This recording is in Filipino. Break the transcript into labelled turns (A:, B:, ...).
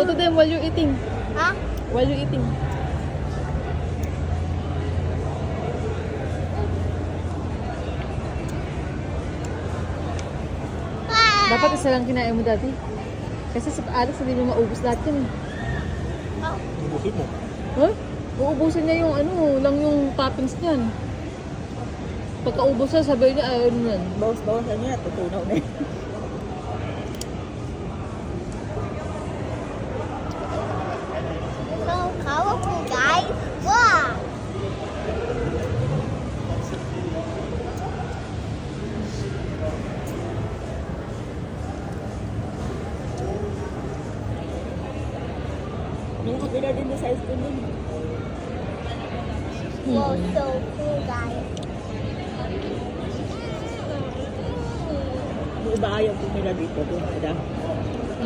A: Go to them while you're eating.
B: Huh?
A: While you're eating. Dapat isa lang kinain mo dati. Kasi sa Alex hindi mo maubos lahat yun.
B: Oh.
C: Ubusin mo.
A: Huh? Uubusin niya yung ano, lang yung toppings niyan. Pagkaubos niya, sabi niya, ayaw nun.
D: Bawas-bawasan niya, tutunaw na yun.
B: So colorful, guys. Wow.
D: Yung kabila din na size din yun.
B: Wow, so cool, guys.
D: Yung iba ayaw pumila dito. Doon sila.